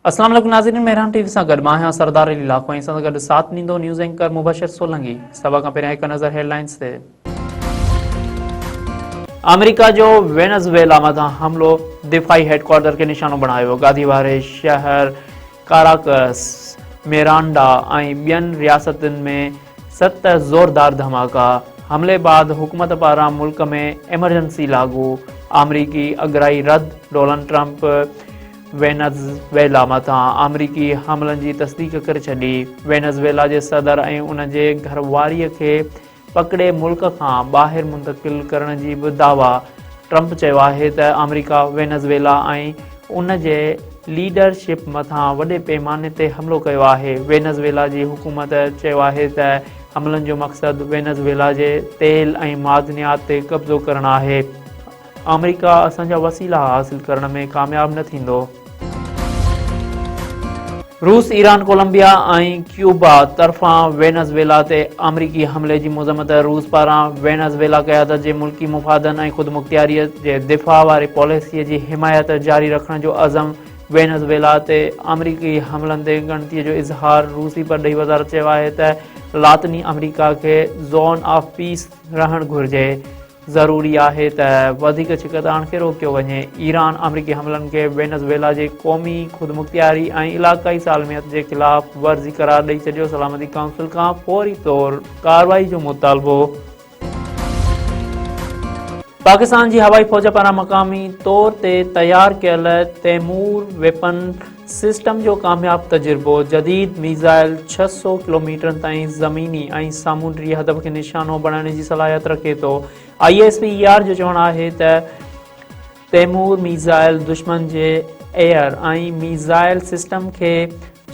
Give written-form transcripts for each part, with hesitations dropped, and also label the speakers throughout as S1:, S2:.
S1: अस्सलाम वालेकुम नाज़रीन, मेहरान टीवी सां गॾु मां आहियां सरदार अली लाखो ऐं सां गॾु साथ ॾींदो न्यूज़ एंकर मुबशर सोलंगी। सभ खां पहिरियां हिकु नज़र हेडलाइंस ते। अमेरिका जो वेनेज़ुएला मथां हमिलो दिफ़ाई हेडक्वार्टर खे निशानो बणायो। गादी वारे शहर काराकस, मिरांडा ऐं ॿियनि रियासतुनि में 7 ज़ोरदार धमाका। हमले बाद हुकूमत पारां मुल्क में एमरजेंसी लागू। अमरीकी अगराई रद्द। डोनाल्ड ट्रंप वेनेज़ुएला मथां अमरीकी हमलनि जी तस्दीक करे छॾी। वेनेज़ुएला जे सदर ऐं उन जे घरवारीअ खे पकड़े मुल्क खां ॿाहिरि मुंतक़िल करण जी बि दावा। ट्रंप चयो आहे त अमरीका वेनेज़ुएला ऐं उन जे लीडरशिप मथां वॾे पैमाने ते हमिलो कयो आहे। वेनेज़ुएला जी हुकूमत चयो आहे त हमलनि जो मक़सदु वेनेज़ुएला जे तेल ऐं मादनियात ते कब्ज़ो करणु आहे। अमरीका असांजा वसीला हासिल करण में कामयाब न थींदो। रूस, ईरान, कोलंबिया ऐं क्यूबा तरफ़ां वेनेज़ुएला ते अमरीकी हमले जी मज़म्मत। रूस पारां वेनेज़ुएला क़यादत जे मुल्की मुफ़ादनि ऐं ख़ुदमुख़्तियारीअ जे दिफ़ा वारी पॉलिसीअ जी हिमायत जारी रखण जो अज़म। वेनेज़ुएला ते अमरीकी हमलनि ते ॻणतीअ जो इज़हार। रूसी परॾेही वज़ारत चयो आहे त लातिनी अमरीका खे ज़ोन ऑफ पीस रहणु घुरिजे। ज़रूरी आहे त वधीक छिकताण खे रोकियो वञे। ईरान अमरीकी हमलनि खे वेनेज़ुएला जे क़ौमी ख़ुदमुख़्तियारी ऐं इलाक़ाई सालमियत जे ख़िलाफ़ वर्ज़ी करार ॾेई छॾियो। सलामती काउंसिल खां फ़ौरी तौरु कार्रवाई जो मुतालबो। पाकिस्तान जी हवाई फ़ौज पारां मक़ामी तौर ते तयारु कयल तैमूर वेपन सिस्टम जो कामयाबु तजुर्बो। जदीद मीज़ाइल 600 किलोमीटर ताईं ज़मीनी ऐं सामूंडी हदफ़ खे निशानो बणाइण जी सलाहियत रखे थो। ISPER जो चवणु आहे त तैमूर मीज़ाइल दुश्मन जे एयर ऐं मीज़ाइल सिस्टम खे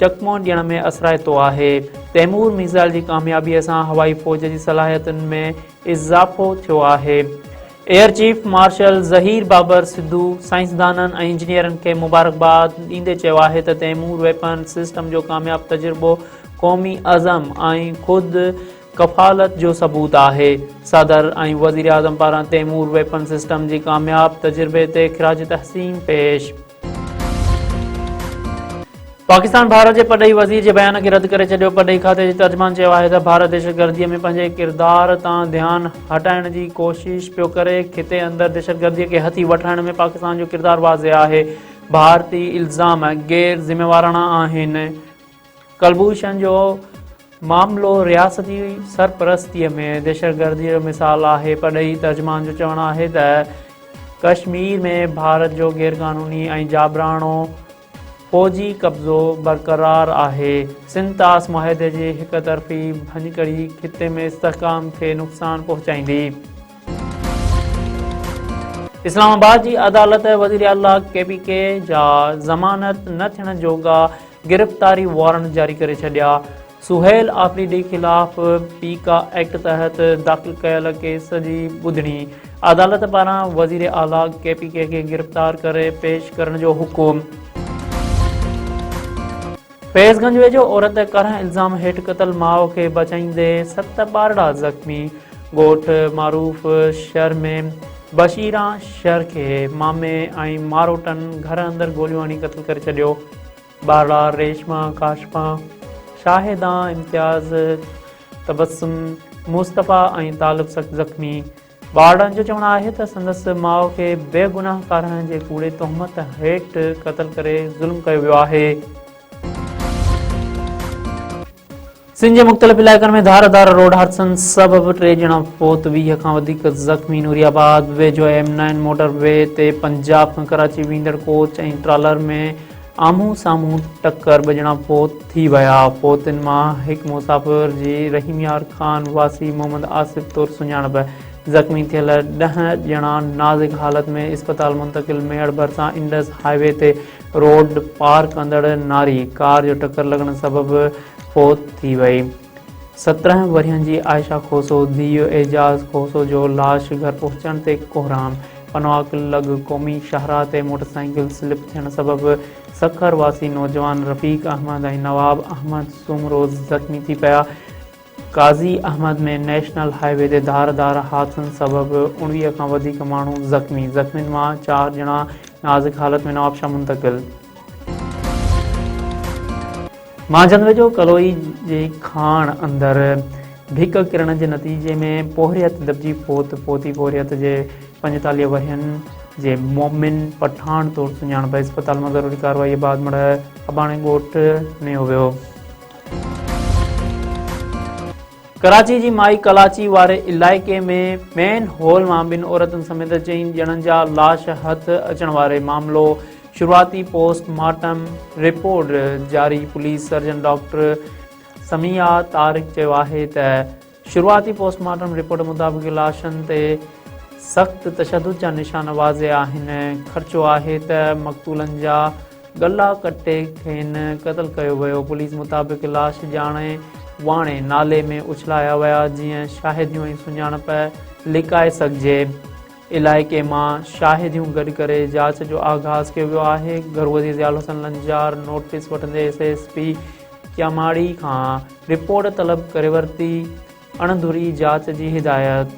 S1: चकमो ॾियण में असराइतो आहे। तैमूर मीज़ाइल जी कामयाबीअ सां हवाई फ़ौज जी सलाहियतुनि में इज़ाफ़ो थियो आहे। एयर चीफ मार्शल ज़हीर बाबर सिद्धू साइंसदाननि ऐं इंजीनियरनि खे मुबारकबाद ॾींदे चयो आहे त तैमूर वेपन सिस्टम जो कामयाबु तजुर्बो क़ौमी अज़म ऐं ख़ुदि कफ़ालत जो सबूत आहे। सदर ऐं वज़ीर आज़म पारां तैमूर वेपन सिस्टम जी कामयाबु तजुर्बे ते ख़िराज तहसीन पेश। पाकिस्तान भारत जे परॾेही वज़ीर जे बयान खे रद्द करे छॾियो। परॾेही खाते जे तर्जुमान चयो आहे त भारत दहशतगर्दीअ में पंहिंजे किरदार तां ध्यानु हटाइण जी कोशिश पियो करे। खिते अंदरि दहशतगर्दीअ खे हथी वठण में पाकिस्तान जो किरदारु वाज़िह आहे। भारती इल्ज़ाम गैर ज़िम्मेवाराना आहिनि। कलभूषण जो मामिलो रियासती सरपरस्तीअ में दहशतगर्दीअ जो मिसाल आहे। परॾेही तर्जुमान जो चवणु आहे त कश्मीर में भारत जो गैरक़ानूनी ऐं जाबराणो फ़ौजी कब्ज़ो बरक़रार आहे। सिंध तास मुआहिदे जी हिक तरफ़ी भञकड़ी खिते में इस्तेहकाम खे नुक़सान पहुचाईंदी। इस्लामाबाद जी अदालत वज़ीर आला KPK जा ज़मानत न थियण जोगा गिरफ़्तारी वारंट जारी करे छॾिया। सुहेल आफरीदी ख़िलाफ़ पीका एक्ट तहत दाख़िल कयल केस जी ॿुधणी। अदालत पारां वज़ीर आला KPK खे गिरफ़्तार करे पेश करण जो हुकुम। फैज़गंज वेझो औरत करह इल्ज़ाम हेठि क़तल माउ खे बचाईंदे 7 ॿारड़ा ज़ख़्मी। ॻोठ मारूफ़ शहर में बशीरा शहर खे मामे ऐं मारोटनि घर अंदरि गोलियूं हणी क़तल करे छॾियो। ॿारड़ा रेशमा, काशफा, शाहिदा, इम्तियाज़, तबस्सुम, मुस्तफ़ा ऐं तालिब ज़ख़्मी। ॿारड़नि जो चवणु आहे त संदसि माउ खे बेगुनाह कारहनि जे कूड़े तोहमत हेठि क़तल करे ज़ुल्म कयो वियो आहे। सिंध जे मुख़्तलिफ़ इलाइक़नि में धारदार रोड हादसनि सबबि 3 ॼणा फ़ौत, 20 खां वधीक ज़ख़्मी। नूरियाबाद वेझो M9 मोटरवे ते पंजाब खां कराची वेंदड़ कोच ऐं ट्रालर में आम्हूं साम्हूं टक्कर, 2 ॼणा फ़ौत थी विया। फ़ौतनि मां हिकु मुसाफ़िर जी रहीमयार ख़ान वासी मोहम्मद आसिफ तौरु सुञाणप। ज़ख़्मी थियल 10 ॼणा नाज़ुक हालत में इस्पताल मुंतक़िल। मेहड़ भरिसां इंडस हाईवे ते रोड पार कंदड़ नारी कार जो टक्कर लॻण सबबि फ़ौत थी वई। 17 वरियनि जी आयशा खोसो, धीउ एजाज़ खोसो जो लाश घर पहुचण ते कोहराम। पनवाक लॻ क़ौमी शाहराह ते मोटरसाइकिल स्लिप थियण सबबि सखर वासी नौजवान रफ़ीक अहमद ऐं नवाब अहमद सूमरोज़ ज़ख़्मी थी पिया। काज़ी अहमद में नेशनल हाईवे ते धारदार हादसनि सबबि 19 खां वधीक माण्हू ज़ख़्मी। ज़ख़्मियुनि मां 4 ॼणा नाज़ुक हालत में नवाबशाह मुंतक़िल। मांझंदि वेझो कलोई जे खाण अंदरि भिक किरण जे नतीजे में पोहरियत दॿिजी पोती पोहरियत जे 45 वरियनि जे मोमिन पठान तौरु सुञाणप इस्पताल में ज़रूरी कार्रवाई बाद मड़ अबाणे ॻोठ नियो वियो। कराची जी माई कलाची वारे इलाइक़े में मेन हॉल मां 2 औरतुनि समेत 4 ॼणनि जा लाश हथ अचण वारे मामलो शुरूआती पोस्टमार्टम रिपोर्ट जारी। Police surgeon doctor Samiya Tariq चयो आहे त शुरूआती पोस्टमार्टम रिपोर्ट मुताबिक़ लाशनि ते सख़्त तशदुद जा निशान वाज़े आहिनि। ख़र्चो आहे त मक़तूलनि जा गला कटे खेनि क़तल कयो वियो। पुलिस मुताबिक़ लाश ॼाणे वाणे नाले में उछलाया विया जीअं शाहिदियूं ऐं सुञाणप लिकाए सघिजे। इलाइक़े मां शाहिदियूं गॾु करे जांच जो आगाज़ कयो वियो आहे। घरवज़ीर ज़ियाउल हसन लंजार नोटिस वठंदे SSP क्यामाड़ी खां रिपोर्ट तलब करे वरिती। अणधुरी जांच जी हिदायत।